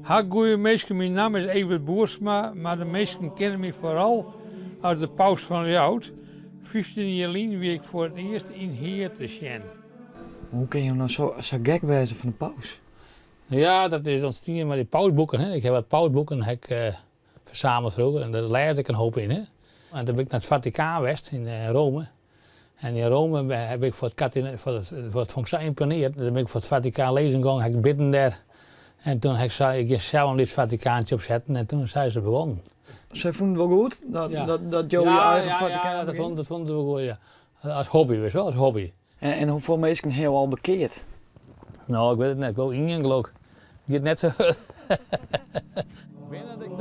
Goeie mensen, mijn naam is Evert Boersma, maar de meesten kennen me vooral als de paus van Jout. 15 jaar geleden wie ik voor het eerst in Heer te zien. Hoe kun je hem nou zo gek wezen van de paus? Ja, dat is dan maar die pausboeken. Hè. Ik heb wat pausboeken verzameld vroeger en daar leerde ik een hoop in. Hè. En toen ben ik naar het Vaticaan geweest in Rome. En in Rome heb ik voor het vond ik zo imponerend. Dan ben ik voor het Vaticaan lezen gegaan, heb ik bidden daar. En toen heb ik zelf een Vaticaantje opzetten en toen zijn ze begonnen. Zij vonden het wel goed? Dat Joey eigen Vaticaan dat vonden we goed, ja. Als hobby, weet je wel, als hobby. En hoeveel mensen heel al bekeerd? Nou, ik weet het net, ik wil in geloof. Die het net zo.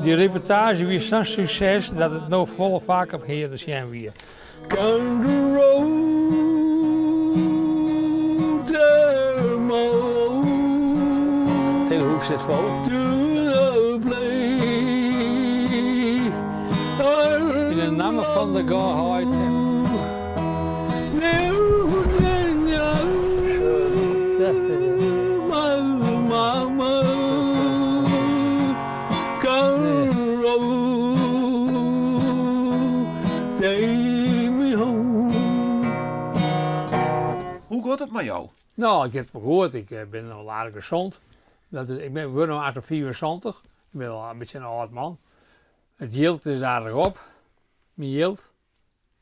Die reportage was zo'n succes dat het nog volle vaak op Heer te zien weer. Country road, hele hoek zit vol. In de naam van de Godheid. Hoe gaat het met jou? Nou, ik heb het gehoord. Ik ben al aardig gezond. Ik ben nu 74. Ik ben al een beetje een oud man. Het yield is aardig op. Mijn yield.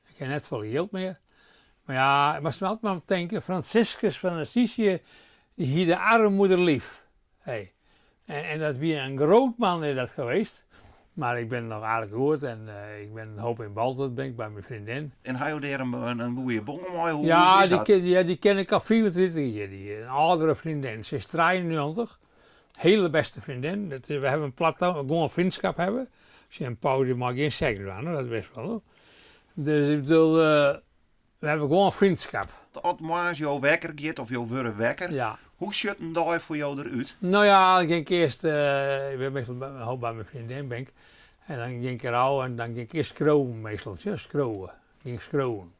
Ik heb net veel yield meer. Maar ja, ik moest altijd maar aan denken. Franciscus van Assisi, die hield de armoeder lief. Hey. En dat was een groot man is dat geweest. Maar ik ben nog aardig gehoord en ik ben een hoop in Baltert, ben ik bij mijn vriendin. En hij had daar een goede bon mooi. Hoe Ja, is dat? die ken ik al 24 jaar. Een oudere vriendin. Ze is 93. Hele beste vriendin. We hebben een plateau, gewoon een vriendschap hebben. Als je een pauze mag geen seks aan, dat wist wel. Hoor. Dus ik bedoel, we hebben gewoon een vriendschap. Als jouw wekker gaat of jouw worden wekker, Ja. hoe ziet een dag voor jou eruit? Nou ja, dan ging ik eerst, ik ben meestal bij mijn vriendin ben ik. En dan ging ik eruit en dan ging ik eerst scrowen meestal. Ja, scrowen. Ging scrowen.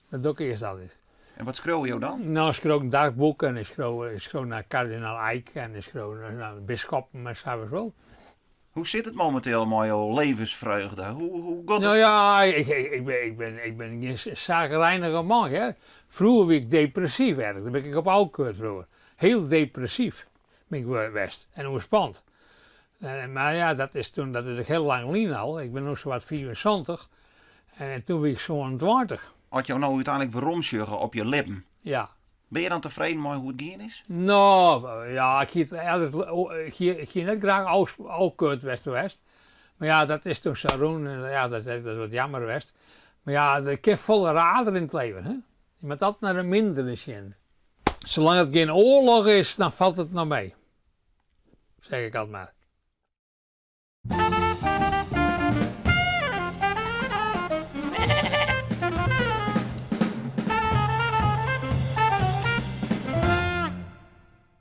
Dat doe ik eerst altijd. En wat schreeuw je dan? Nou, ik schreeuw een dagboek en ik schreeuw naar kardinaal Eijk en ik schreeuw naar de bisschoppen en zo wel. Hoe zit het momenteel met jouw levensvreugde? Hoe gaat het? Nou ja, ik ben geen zagrijnige man. Hè. Vroeger was ik depressief eigenlijk. Dan ben ik op oudkeurt vroeger. Heel depressief ben ik geweest en overspant. Maar ja, dat is heel lang geleden al. Ik ben nog zo wat 74 en toen was ik zo'n 20. Had jou nou uiteindelijk veromsjuggen op je lippen? Ja. Ben je dan tevreden met hoe het gaan is? Nou, ja, ik ga net graag oudkeurt west. Maar ja, dat is toch zo roen, ja, dat is wat jammer geweest. Maar ja, er kan volle raden in het leven. Hè? Je moet altijd naar een mindere zien. Zolang het geen oorlog is, dan valt het nog mee. Zeg ik altijd maar.